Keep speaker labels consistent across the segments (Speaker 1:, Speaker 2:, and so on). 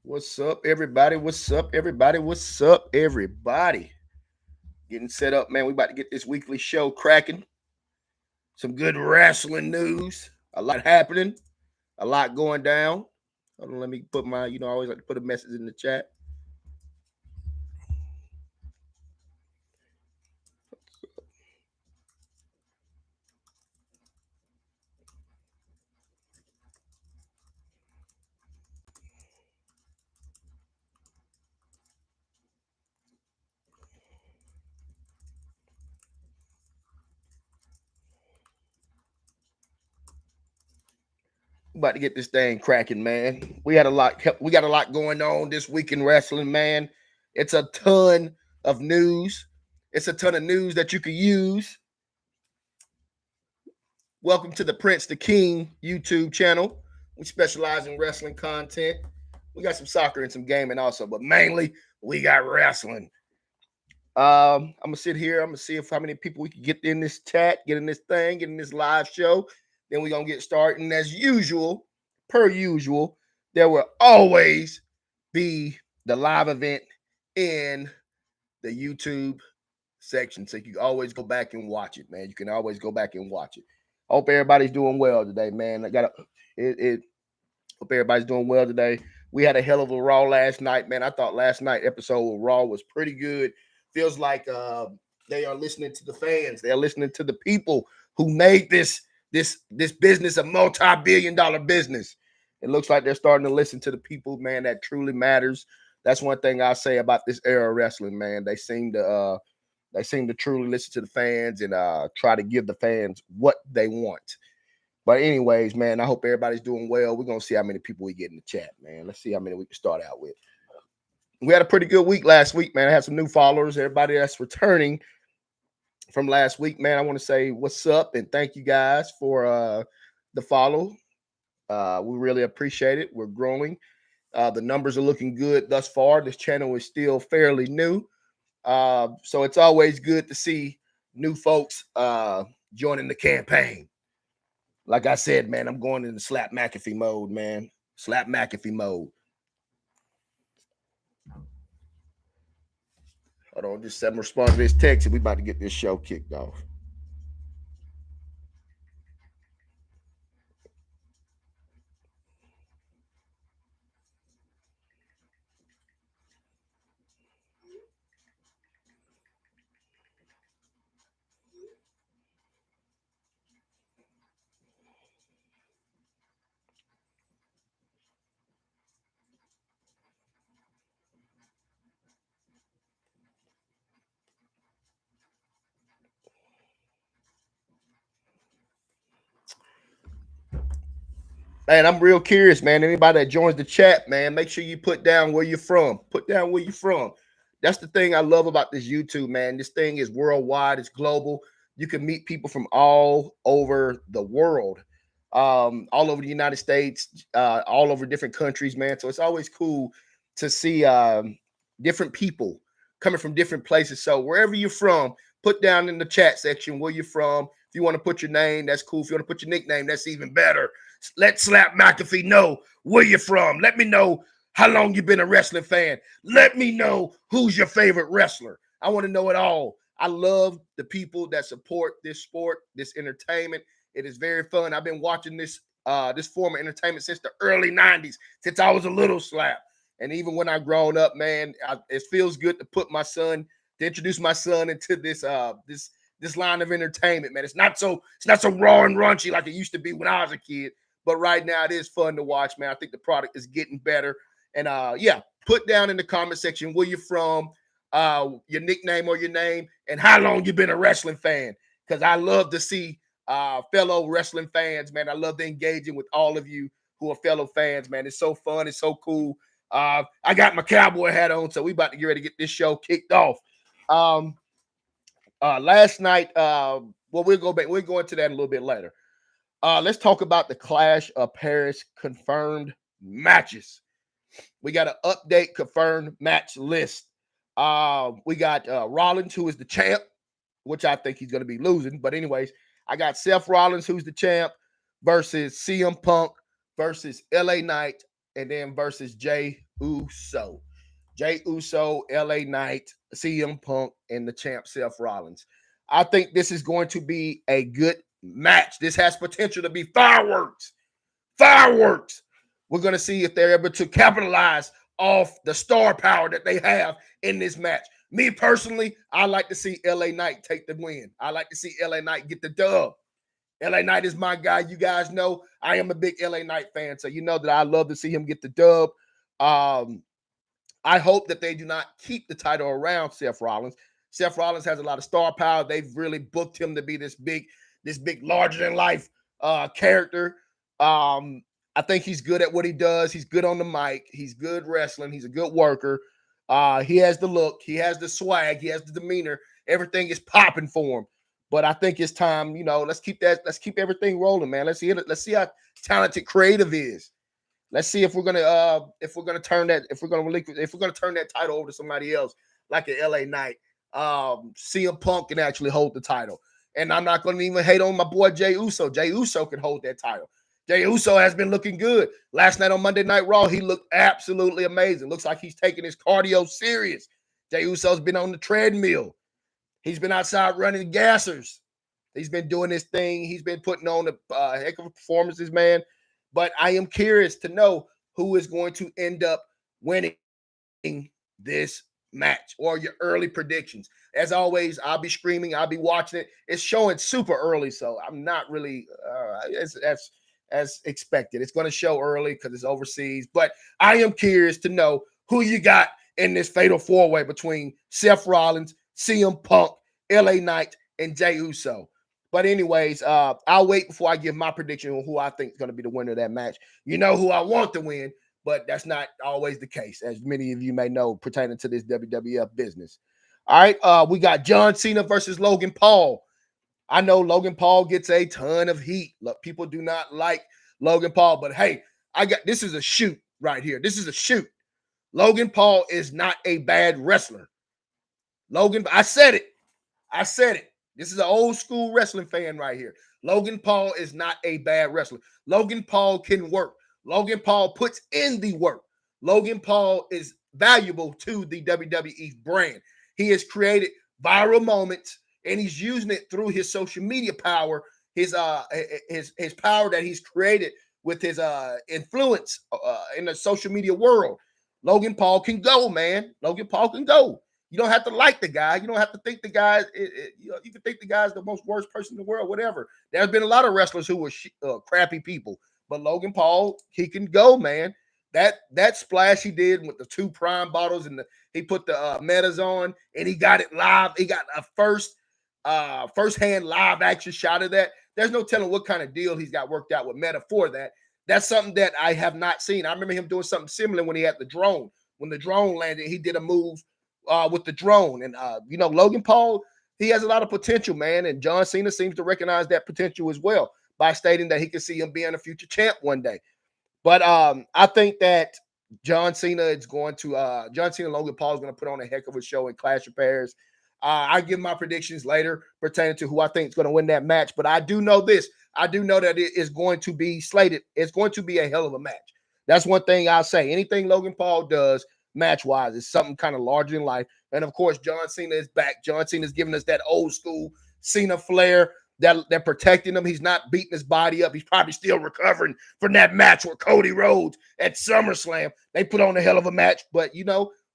Speaker 1: What's up, everybody? What's up, everybody? What's up, everybody? Getting set up, man. We about to get this weekly show cracking. Some good wrestling news. A lot happening. A lot going down. Hold on, let me put my, I always like to put a message in the chat. About to get this thing cracking, man. We got a lot going on this week in wrestling, man. It's a ton of news. It's a ton of news that you can use. Welcome to the Prince the King YouTube channel. We specialize in wrestling content. We got some soccer and some gaming also, but mainly we got wrestling. I'm gonna sit here. I'm gonna see how many people we can get in this chat, get in this thing, get in this live show. Then we're gonna get started. And as usual, per usual, there will always be the live event in the YouTube section. So you can always go back and watch it, man. You can always go back and watch it. Hope everybody's doing well today, man. Hope everybody's doing well today. We had a hell of a Raw last night, man. I thought last night episode of Raw was pretty good. Feels like they are listening to the fans. They are listening to the people who made this business a multi-billion-dollar business. It looks like they're starting to listen to the people, man. That truly matters. That's one thing I say about this era of wrestling, man. They seem to truly listen to the fans and try to give the fans what they want. But anyways, man, I hope everybody's doing well. We're going to see how many people we get in the chat, man. Let's see how many we can start out with. We had a pretty good week last week, man. I had some new followers. Everybody that's returning from last week, man, I want to say what's up and thank you guys for the follow. We really appreciate it. We're growing. The numbers are looking good thus far. This channel is still fairly new. So it's always good to see new folks joining the campaign. Like I said, man, I'm going into Slap McAfee mode, man. Slap McAfee mode. Hold on, just let me respond to this text and we about to get this show kicked off. Man, I'm real curious, man. Anybody that joins the chat, man, make sure you put down where you're from. Put down where you're from. That's the thing I love about this YouTube, man. This thing is worldwide. It's global. You can meet people from all over the world, all over the United States, all over different countries, man. So it's always cool to see different people coming from different places. So wherever you're from, put down in the chat section where you're from. If you want to put your name, that's cool. If you want to put your nickname, that's even better. Let Slap McAfee know where you're from. Let me know how long you've been a wrestling fan. Let me know who's your favorite wrestler. I want to know it all. I love the people that support this sport, this entertainment. It is very fun. I've been watching this form of entertainment since the early 90s, since I was a little Slap. And even when I grown up, man, it feels good to introduce my son into this line of entertainment, man. It's not so raw and raunchy like it used to be when I was a kid. But right now it is fun to watch, man. I think the product is getting better. And yeah, put down in the comment section where you're from, your nickname or your name, and how long you've been a wrestling fan. Because I love to see fellow wrestling fans, man. I love to engaging with all of you who are fellow fans, man. It's so fun. It's so cool. I got my cowboy hat on, so we about to get ready to get this show kicked off. Last night, we'll go back. We'll go into that a little bit later. Let's talk about the Clash of Paris confirmed matches. We got an update confirmed match list. We got Rollins, who is the champ, which I think he's going to be losing. But anyways, I got Seth Rollins, who's the champ, versus CM Punk, versus LA Knight, and then versus Jay Uso. Jay Uso, LA Knight, CM Punk, and the champ Seth Rollins. I think this is going to be a good match. This has potential to be fireworks. Fireworks. We're going to see if they're able to capitalize off the star power that they have in this match. Me personally, I like to see LA Knight take the win. I like to see LA Knight get the dub. LA Knight is my guy. You guys know I am a big LA Knight fan, so you know that I love to see him get the dub. I hope that they do not keep the title around Seth Rollins. Seth Rollins has a lot of star power. They've really booked him to be this big larger than life character. I think he's good at what he does. He's good on the mic. He's good wrestling. He's a good worker. He has the look. He has the swag. He has the demeanor. Everything is popping for him. But I think it's time, let's keep everything rolling, man. Let's see it. Let's see how talented creative is. Let's see if we're gonna turn that title over to somebody else, like an LA Knight. CM Punk can actually hold the title. And I'm not gonna even hate on my boy Jay Uso. Jay Uso can hold that title. Jay Uso has been looking good. Last night on Monday Night Raw, he looked absolutely amazing. Looks like he's taking his cardio serious. Jay Uso's been on the treadmill. He's been outside running gassers. He's been doing this thing. He's been putting on a heck of performances, man. But I am curious to know who is going to end up winning this match, or your early predictions. As always, I'll be screaming. I'll be watching it. It's showing super early, so I'm not really as expected. It's going to show early because it's overseas. But I am curious to know who you got in this fatal four-way between Seth Rollins, CM Punk, LA Knight, and Jay Uso. But anyways, I'll wait before I give my prediction on who I think is going to be the winner of that match. You know who I want to win, but that's not always the case, as many of you may know, pertaining to this WWF business. All right, we got John Cena versus Logan Paul. I know Logan Paul gets a ton of heat. Look, people do not like Logan Paul, but hey, this is a shoot right here. This is a shoot. Logan Paul is not a bad wrestler. I said it. This is an old school wrestling fan right here. Logan Paul is not a bad wrestler. Logan Paul can work. Logan Paul puts in the work. Logan Paul is valuable to the WWE brand. He has created viral moments, and he's using it through his social media power, his power that he's created with his influence in the social media world. Logan Paul can go, man. Logan Paul can go. You don't have to like the guy. You don't have to think the guy. You can think the guy's the most worst person in the world. Whatever. There's been a lot of wrestlers who were crappy people, but Logan Paul, he can go, man. That splash he did with the 2 prime bottles and he put the metas on and he got it live. He got a first-hand live action shot of that. There's no telling what kind of deal he's got worked out with Meta for that. That's something that I have not seen. I remember him doing something similar when he had the drone. When the drone landed, he did a move with the drone. And, Logan Paul, he has a lot of potential, man. And John Cena seems to recognize that potential as well by stating that he can see him being a future champ one day. But I think that John Cena and Logan Paul is going to put on a heck of a show in Clash of Paris. I give my predictions later pertaining to who I think is going to win that match. But I do know this. I do know that it is going to be slated. It's going to be a hell of a match. That's one thing I'll say. Anything Logan Paul does match-wise is something kind of larger than life. And, of course, John Cena is back. John Cena is giving us that old school Cena flair. They're protecting him. He's not beating his body up. He's probably still recovering from that match with Cody Rhodes at SummerSlam. They put on a hell of a match. But,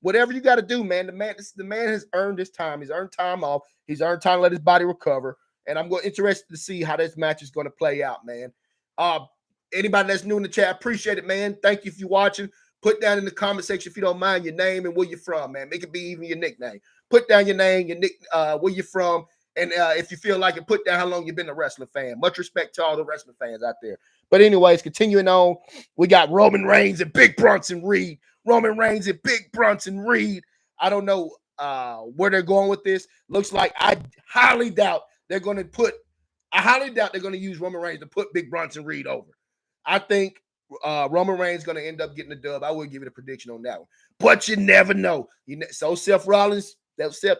Speaker 1: whatever you got to do, man, the man has earned his time. He's earned time off. He's earned time to let his body recover. And I'm interested to see how this match is going to play out, man. Anybody that's new in the chat, appreciate it, man. Thank you if you're watching. Put down in the comment section, if you don't mind, your name and where you're from, man. Make it be even your nickname. Put down your name, where you're from, and if you feel like it, put down how long you've been a wrestling fan. Much respect to all the wrestling fans out there. But anyways, continuing on, we got Roman Reigns and Big Bronson Reed. Roman Reigns and Big Bronson Reed. I don't know where they're going with this. Looks like I highly doubt they're going to use Roman Reigns to put Big Bronson Reed over. I think Roman Reigns is going to end up getting the dub. I will give it a prediction on that one. But you never know. So Seth Rollins,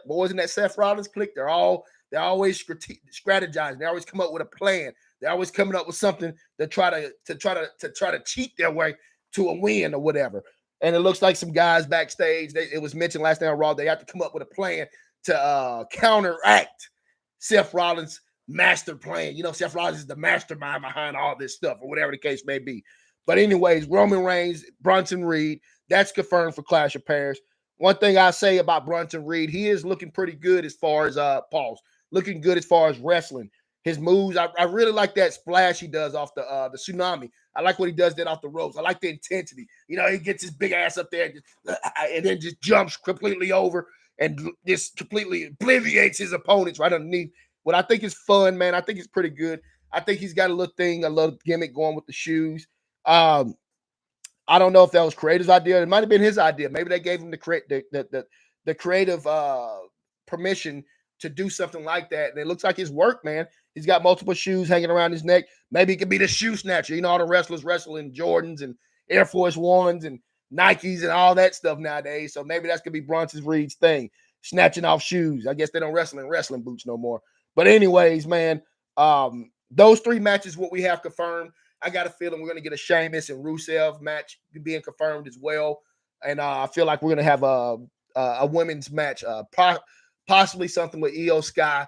Speaker 1: boys in that Seth Rollins clique, they're always strategizing. They always come up with a plan. They're always coming up with something to try to cheat their way to a win or whatever. And it looks like some guys backstage, it was mentioned last night on Raw, they have to come up with a plan to counteract Seth Rollins' master plan. You know, Seth Rollins is the mastermind behind all this stuff, or whatever the case may be. But anyways, Roman Reigns, Bronson Reed, that's confirmed for Clash of Paris. One thing I say about Bronson Reed, he is looking pretty good as far as looking good as far as wrestling. His moves, I really like that splash he does off the tsunami. I like what he does that off the ropes. I like the intensity. You know, he gets his big ass up there and then just jumps completely over and just completely obliviates his opponents right underneath. What I think is fun, man. I think it's pretty good. I think he's got a little gimmick going with the shoes. I don't know if that was creator's idea. It might have been his idea. Maybe they gave him the creative permission to do something like that. And it looks like his work, man. He's got multiple shoes hanging around his neck. Maybe it could be the shoe snatcher. You know, all the wrestlers wrestle in Jordans and Air Force Ones and Nikes and all that stuff nowadays. So maybe that's going to be Bronson Reed's thing, snatching off shoes. I guess they don't wrestle in wrestling boots no more. But anyways, man, those three matches, what we have confirmed. I got a feeling we're going to get a Sheamus and Rusev match being confirmed as well. And I feel like we're going to have a women's match, possibly something with Io Sky.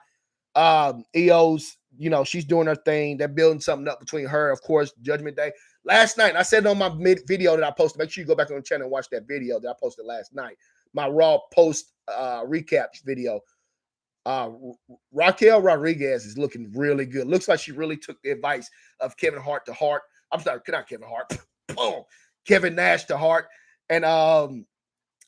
Speaker 1: Io's, you know, she's doing her thing. They're building something up between her, of course, Judgment Day. Last night, I said on my video that I posted, make sure you go back on the channel and watch that video that I posted last night, my Raw post recap video. Raquel Rodriguez is looking really good. Looks like she really took the advice of Kevin Hart to heart. I'm sorry, not Kevin Hart. Boom. Kevin Nash to heart. And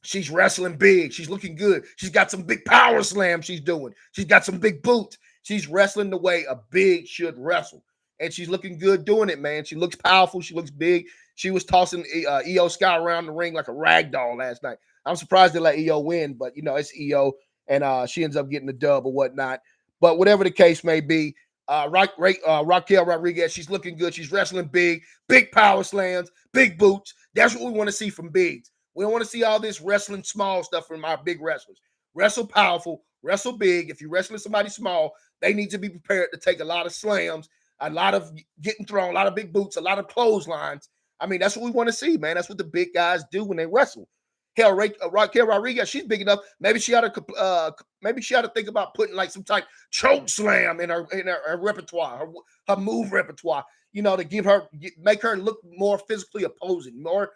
Speaker 1: she's wrestling big. She's looking good. She's got some big power slams she's doing. She's got some big boots. She's wrestling the way a big should wrestle. And she's looking good doing it, man. She looks powerful. She looks big. She was tossing Io Sky around the ring like a rag doll last night. I'm surprised they let Io win, but, you know, it's Io. And she ends up getting the dub or whatnot. But whatever the case may be, Raquel Rodriguez, she's looking good. She's wrestling big power slams, big boots. That's what we want to see from bigs. We don't want to see all this wrestling small stuff from our big wrestlers. Wrestle powerful, wrestle big. If you're wrestling somebody small, they need to be prepared to take a lot of slams, a lot of getting thrown, a lot of big boots, a lot of clotheslines. I mean, that's what we want to see, man. That's what the big guys do when they wrestle. Hell, Raquel Rodriguez, she's big enough. Maybe she ought to think about putting like some type choke slam in her repertoire, her move repertoire. You know, to make her look more physically opposing, more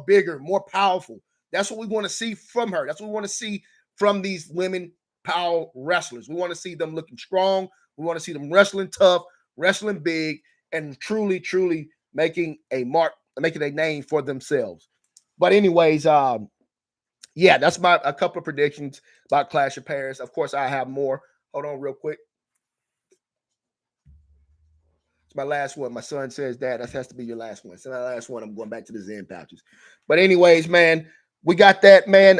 Speaker 1: bigger, more powerful. That's what we want to see from her. That's what we want to see from these women power wrestlers. We want to see them looking strong. We want to see them wrestling tough, wrestling big, and truly, truly making a name for themselves. But anyways, yeah, that's a couple of predictions about Clash of Paris. Of course, I have more. Hold on real quick. It's my last one. My son says, Dad, that has to be your last one. So my last one, I'm going back to the Zen pouches. But anyways, man, we got that, man.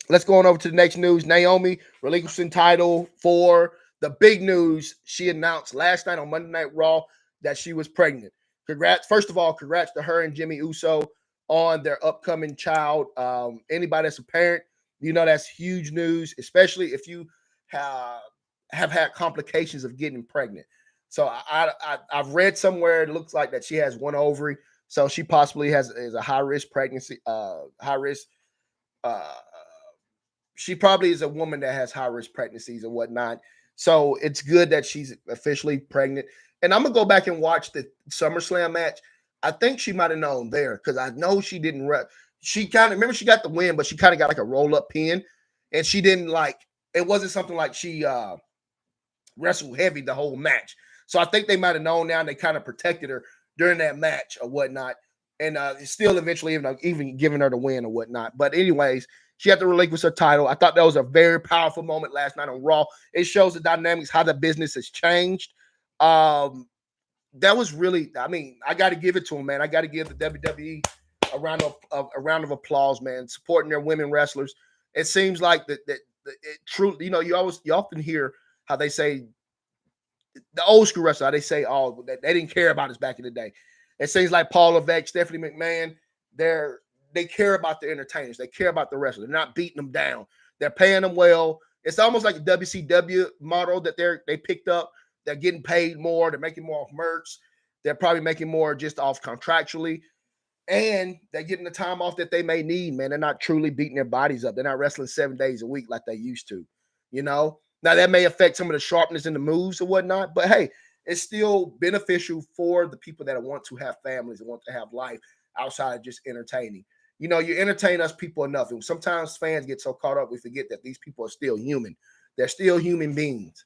Speaker 1: Let's go on over to the next news. Naomi relinquishing title for the big news. She announced last night on Monday Night Raw that she was pregnant. Congrats. First of all, congrats to her and Jimmy Uso on their upcoming child. Anybody that's a parent, you know that's huge news, especially if you have had complications of getting pregnant. So I've read somewhere it looks like that she has one ovary, so she possibly is a high risk pregnancy. She probably is a woman that has high risk pregnancies and whatnot. So it's good that she's officially pregnant. And I'm gonna go back and watch the SummerSlam match. I think she might have known there because I know she didn't. She kind of remember she got the win, but she kind of got like a roll up pin, and she didn't like. It wasn't something like she wrestled heavy the whole match. So I think they might have known now, and they kind of protected her during that match or whatnot, and still eventually even giving her the win or whatnot. But anyways, she had to relinquish her title. I thought that was a very powerful moment last night on Raw. It shows the dynamics, how the business has changed. That was really, I mean, I got to give it to him, man. I got to give the WWE a round of applause, man, supporting their women wrestlers. It seems like that it truly, you know, you often hear how they say the old school wrestler, how they say, oh, they didn't care about us back in the day. It seems like Paul Levesque, Stephanie McMahon, they care about the entertainers. They care about the wrestlers. They're not beating them down. They're paying them well. It's almost like a WCW model that they picked up. They're getting paid more. They're making more off merch. They're probably making more just off contractually. and they're getting the time off that they may need, man. They're not truly beating their bodies up. They're not wrestling 7 days a week like they used to, you know. Now that may affect some of the sharpness in the moves or whatnot, but hey, it's still beneficial for the people that want to have families and want to have life outside of just entertaining. You know, you entertain us people enough, and sometimes fans get so caught up we forget that these people are still human. They're still human beings.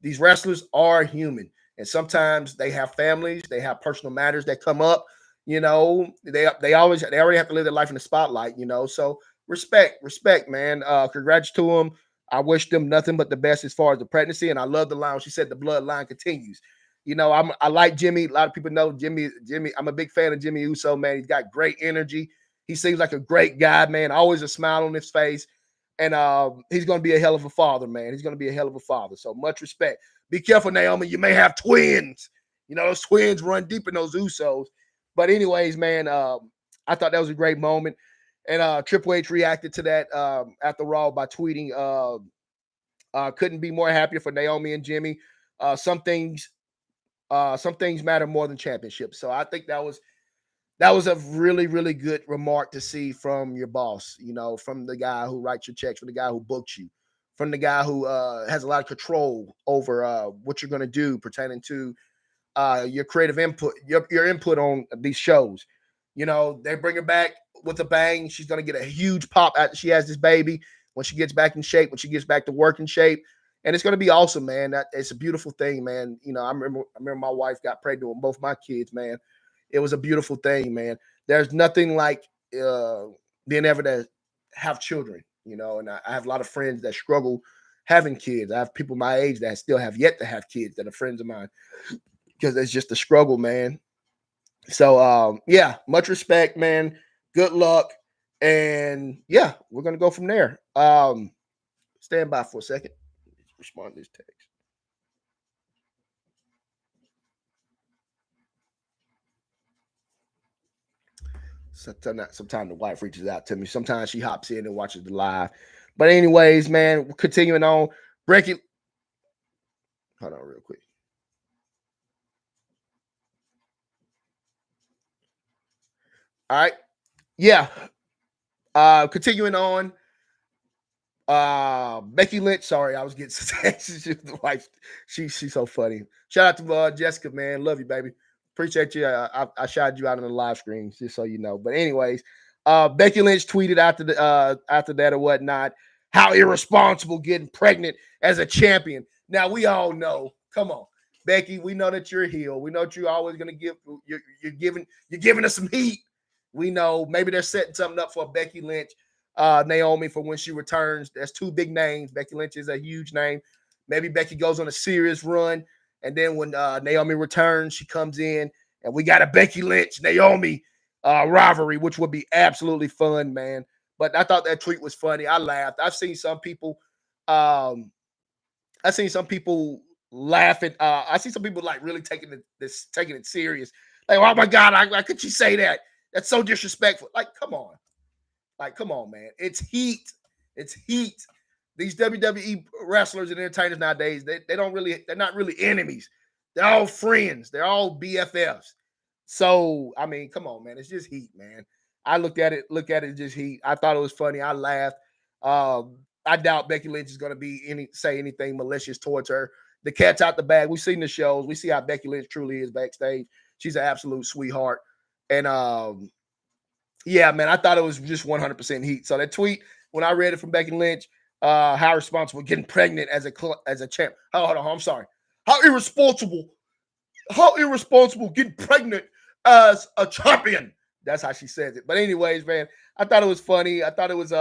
Speaker 1: These wrestlers are human, and sometimes they have families, they have personal matters that come up. You know, they already have to live their life in the spotlight. You know, so respect, man. Congrats to them. I wish them nothing but the best as far as the pregnancy, and I love the line. She said the bloodline continues. You know, I like Jimmy. A lot of people know Jimmy. I'm a big fan of Jimmy Uso, man. He's got great energy. He seems like a great guy, man. Always a smile on his face. And he's going to be a hell of a father, man. He's going to be a hell of a father. So much respect. Be careful, Naomi. You may have twins. You know, those twins run deep in those Usos. But anyways, man, I thought that was a great moment. And Triple H reacted to that after Raw by tweeting, couldn't be more happier for Naomi and Jimmy. Some things matter more than championships. So I think that was a really, really good remark to see from your boss, you know, from the guy who writes your checks, from the guy who booked you, from the guy who has a lot of control over what you're going to do pertaining to your creative input, your input on these shows. You know, they bring her back with a bang. She's going to get a huge pop after she has this baby, when she gets back in shape, when she gets back to work in shape. And it's going to be awesome, man. It's a beautiful thing, man. You know, I remember my wife got pregnant with both my kids, man. It was a beautiful thing, man. There's nothing like being able to have children, you know, and I have a lot of friends that struggle having kids. I have people my age that still have yet to have kids that are friends of mine, because it's just a struggle, man. So, yeah, much respect, man. Good luck. And yeah, we're going to go from there. Stand by for a second. Respond to this text. Sometimes the wife reaches out to me. Sometimes she hops in and watches the live. But anyways, man, continuing on. Becky, hold on real quick. All right. Yeah. Continuing on. Becky Lynch. Sorry, I was getting the wife. She's so funny. Shout out to Jessica, man. Love you, baby. Appreciate you. I shouted you out on the live screen, just so you know. But anyways, Becky Lynch tweeted after that or whatnot, how irresponsible getting pregnant as a champion. Now we all know. Come on, Becky. We know that you're a heel. We know that you're always gonna give. You're giving us some heat. We know maybe they're setting something up for Becky Lynch, Naomi, for when she returns. That's two big names. Becky Lynch is a huge name. Maybe Becky goes on a serious run, and then when Naomi returns, she comes in, and we got a Becky Lynch Naomi rivalry, which would be absolutely fun, man. But I thought that tweet was funny. I laughed. I've seen some people laughing. I see some people like really taking it serious. Like, oh my God, how could you say that? That's so disrespectful. Like, come on. Man. It's heat. It's heat. These WWE wrestlers and entertainers nowadays, they're not really enemies. They're all friends. They're all BFFs. So, I mean, come on, man. It's just heat, man. I look at it as just heat. I thought it was funny. I laughed. I doubt Becky Lynch is going to say anything malicious towards her. The cat's out the bag. We've seen the shows. We see how Becky Lynch truly is backstage. She's an absolute sweetheart. And yeah, man, I thought it was just 100% heat. So that tweet, when I read it from Becky Lynch, how responsible getting pregnant as a champ. Oh, hold on, I'm sorry. How irresponsible getting pregnant as a champion. That's how she says it. But anyways, man, I thought it was funny. I thought it was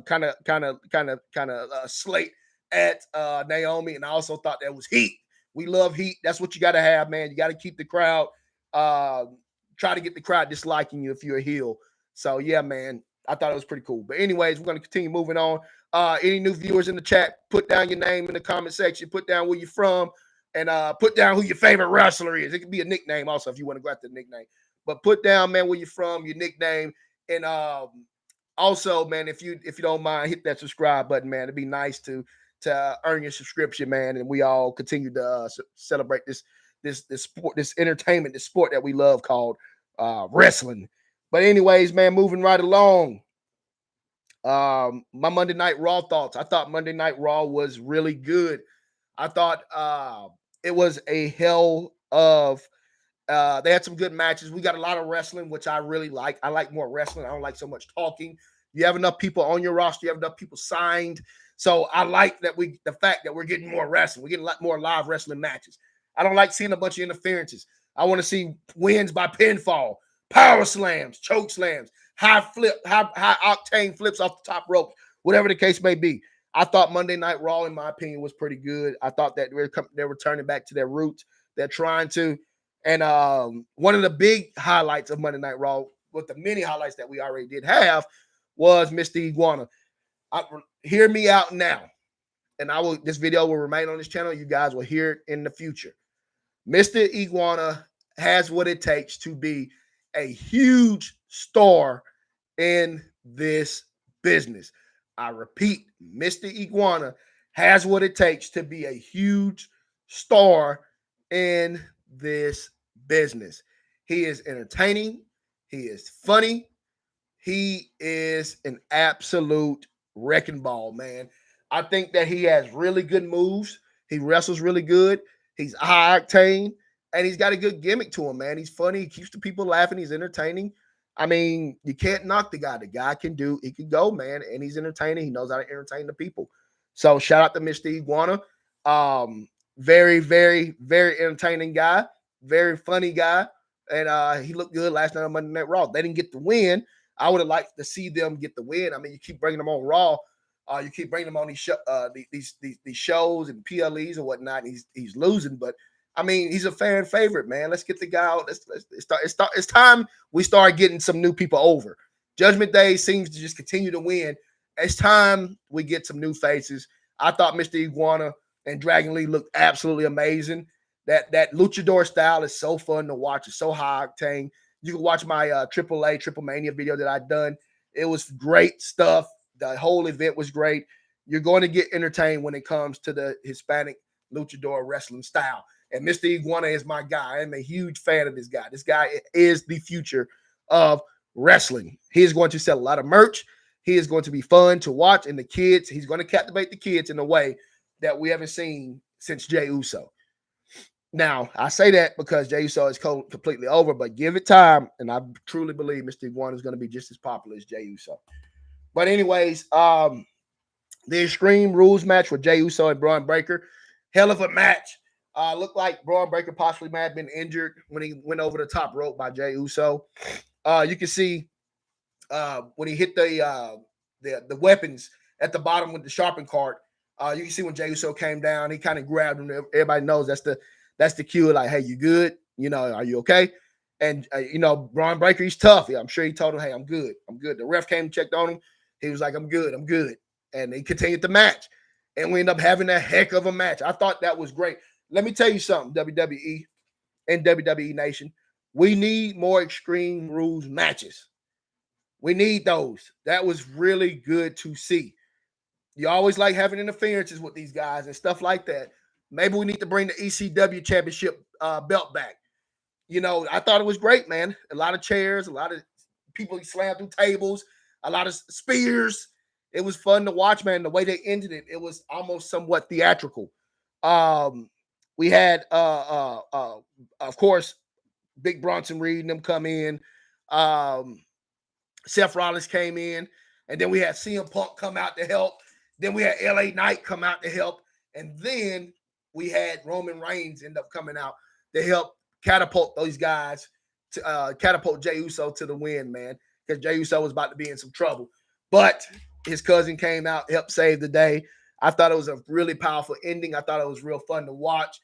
Speaker 1: kind of slate at Naomi, and I also thought that was heat. We love heat. That's what you got to have, man. You got to keep the crowd. Try to get the crowd disliking you if you're a heel. So yeah, man, I thought it was pretty cool. But anyways, we're going to continue moving on. Any new viewers in the chat, put down your name in the comment section. Put down where you're from, and put down who your favorite wrestler is. It could be a nickname also if you want to go after the nickname. But put down, man, where you're from, your nickname, and also, man, if you don't mind, hit that subscribe button, man. It'd be nice to earn your subscription, man, and we all continue to celebrate this sport, this entertainment, this sport that we love called wrestling. But anyways, man, moving right along. My Monday Night Raw thoughts. I thought Monday Night Raw was really good. I thought it was a hell of they had some good matches. We got a lot of wrestling, which I really like. I like more wrestling. I don't like so much talking. You have enough people on your roster. You have enough people signed. So I like that the fact that we're getting more wrestling. We're getting a lot more live wrestling matches. I don't like seeing a bunch of interferences. I want to see wins by pinfall, power slams, choke slams, high octane flips off the top rope, whatever the case may be. I thought Monday Night Raw, in my opinion, was pretty good. I thought that they were turning back to their roots. They're trying to. And one of the big highlights of Monday Night Raw, with the many highlights that we already did have, was Mr. Iguana. Hear me out now. And this video will remain on this channel. You guys will hear it in the future. Mr. Iguana has what it takes to be a huge star in this business. I repeat, Mr. Iguana has what it takes to be a huge star in this business. He is entertaining. He is funny. He is an absolute wrecking ball, man. I think that he has really good moves. He wrestles really good. He's high octane, and he's got a good gimmick to him, man. He's funny. He keeps the people laughing. He's entertaining. I mean, you can't knock the guy. The guy can go, man, and he's entertaining. He knows how to entertain the people. So shout out to Mr. Iguana. Very, very, very entertaining guy. Very funny guy. And he looked good last night on Monday Night Raw. They didn't get the win. I would have liked to see them get the win. I mean, you keep bringing them on Raw. You keep bringing them on these shows and PLEs and whatnot. And he's losing, but I mean, he's a fan favorite, man. Let's get the guy out. It's time we start getting some new people over. Judgment Day seems to just continue to win. It's time we get some new faces. I thought Mr. Iguana and Dragon Lee looked absolutely amazing. That luchador style is so fun to watch. It's so high octane. You can watch my Triple Mania video that I've done. It was great stuff. The whole event was great. You're going to get entertained when it comes to the Hispanic luchador wrestling style. And Mr. Iguana is my guy. I'm a huge fan of this guy. This guy is the future of wrestling. He is going to sell a lot of merch. He is going to be fun to watch. And the kids, he's going to captivate the kids in a way that we haven't seen since Jey Uso. Now, I say that because Jey Uso is completely over, but give it time, and I truly believe Mr. Iguana is going to be just as popular as Jey Uso. But anyways, the Extreme Rules match with Jey Uso and Braun Breaker, hell of a match. Looked like Braun Breaker possibly might have been injured when he went over the top rope by Jey Uso. You can see when he hit the weapons at the bottom with the sharpened cart. You can see when Jey Uso came down, he kind of grabbed him. Everybody knows that's the cue. Like, hey, you good? You know, are you okay? And Braun Breaker, he's tough. Yeah, I'm sure he told him, hey, I'm good. I'm good. The ref came and checked on him. He was like, I'm good. I'm good. And he continued the match. And we ended up having a heck of a match. I thought that was great. Let me tell you something, WWE and WWE Nation. We need more Extreme Rules matches. We need those. That was really good to see. You always like having interferences with these guys and stuff like that. Maybe we need to bring the ECW championship belt back. I thought it was great, man. A lot of chairs, a lot of people slammed through tables, a lot of spears. It was fun to watch, man. The way they ended it, it was almost somewhat theatrical. We had, of course, Big Bronson Reed and them come in. Seth Rollins came in, and then we had CM Punk come out to help. Then we had LA Knight come out to help, and then we had Roman Reigns end up coming out to help catapult those guys, to catapult Jey Uso to the win, man, because Jey Uso was about to be in some trouble. But his cousin came out, helped save the day. I thought it was a really powerful ending. I thought it was real fun to watch.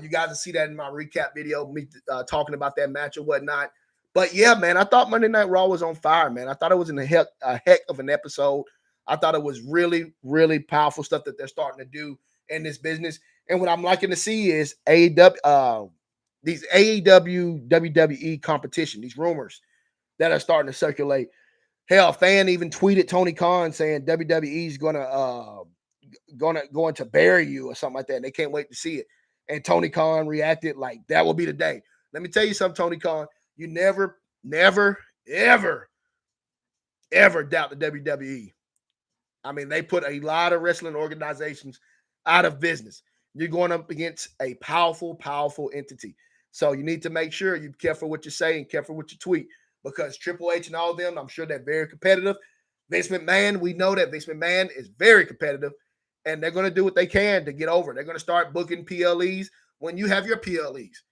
Speaker 1: You guys will see that in my recap video, me talking about that match and whatnot. But yeah, man, I thought Monday Night Raw was on fire, man. I thought it was a heck of an episode. I thought it was really, really powerful stuff that they're starting to do in this business. And what I'm liking to see is AEW, these AEW WWE competition, these rumors that are starting to circulate. Hell, a fan even tweeted Tony Khan saying WWE's going to bury you or something like that. And they can't wait to see it. And Tony Khan reacted like that will be the day. Let me tell you something, Tony Khan. You never Never, ever, ever doubt the WWE. I mean, they put a lot of wrestling organizations out of business. You're going up against a powerful, powerful entity. So you need to make sure you're careful what you say and careful what you tweet, because Triple H and all of them, I'm sure they're very competitive. Vince McMahon, we know that Vince McMahon is very competitive, and they're going to do what they can to get over. They're going to start booking PLEs when you have your PLEs.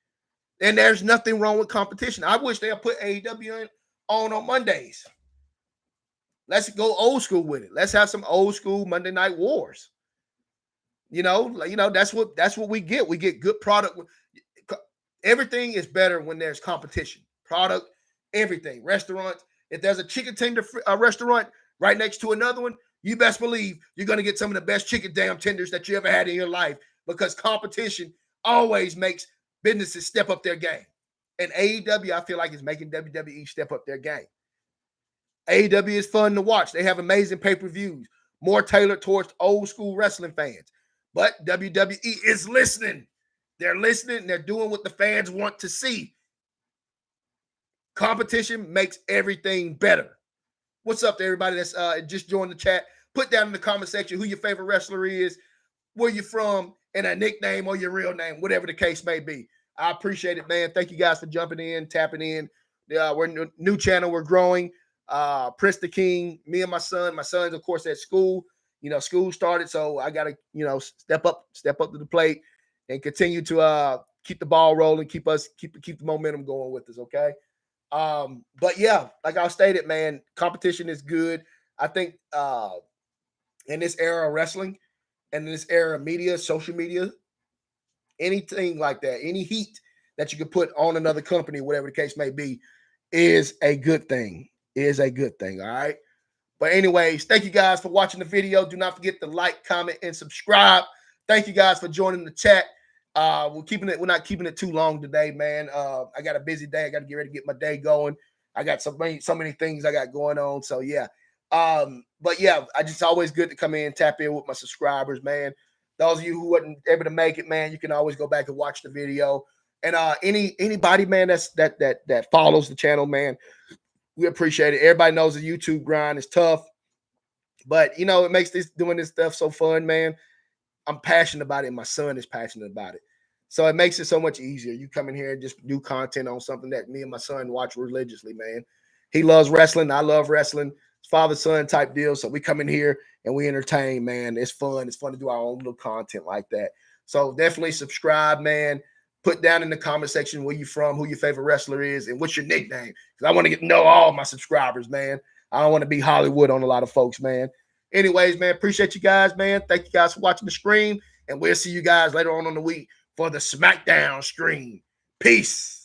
Speaker 1: And there's nothing wrong with competition. I wish they'd put AEW on Mondays. Let's go old school with it. Let's have some old school Monday Night Wars. That's what we get. We get good product. Everything is better when there's competition. Product, everything. Restaurants. If there's a chicken tender restaurant right next to another one, you best believe you're going to get some of the best chicken damn tenders that you ever had in your life, because competition always makes businesses step up their game. And AEW, I feel like, is making WWE step up their game. AEW is fun to watch. They have amazing pay-per-views, more tailored towards old school wrestling fans. But WWE is listening. They're listening, and they're doing what the fans want to see. Competition makes everything better. What's up to everybody that's just joined the chat? Put down in the comment section who your favorite wrestler is, where you're from, and a nickname or your real name, whatever the case may be. I appreciate it, man. Thank you guys for jumping in, tapping in. We're a new channel. We're growing. Prince the King, me and my son. My son's, of course, at school. School started, so I got to, step up to the plate and continue to keep the ball rolling, keep the momentum going with us, okay? But yeah, like I stated, man, competition is good. I think in this era of wrestling and in this era of media, social media, anything like that, any heat that you could put on another company, whatever the case may be, is a good thing. All right. But anyways, thank you guys for watching the video. Do not forget to like, comment, and subscribe. Thank you guys for joining the chat. We're not keeping it too long today, man. I got a busy day. I got to get ready to get my day going. I got so many things I got going on. So yeah. But yeah, it's always good to come in, tap in with my subscribers, man. Those of you who wasn't able to make it, man, you can always go back and watch the video. And anybody, man, that follows the channel, man, we appreciate it. Everybody knows the YouTube grind is tough, but it makes doing this stuff so fun, man. I'm passionate about it, and my son is passionate about it. So it makes it so much easier. You come in here and just do content on something that me and my son watch religiously, man. He loves wrestling. I love wrestling. It's father-son type deal. So we come in here and we entertain, man. It's fun. It's fun to do our own little content like that. So definitely subscribe, man. Put down in the comment section where you from, who your favorite wrestler is, and what's your nickname. Because I want to get to know all my subscribers, man. I don't want to be Hollywood on a lot of folks, man. Anyways, man, appreciate you guys, man. Thank you guys for watching the stream, and we'll see you guys later on the week for the SmackDown stream. Peace.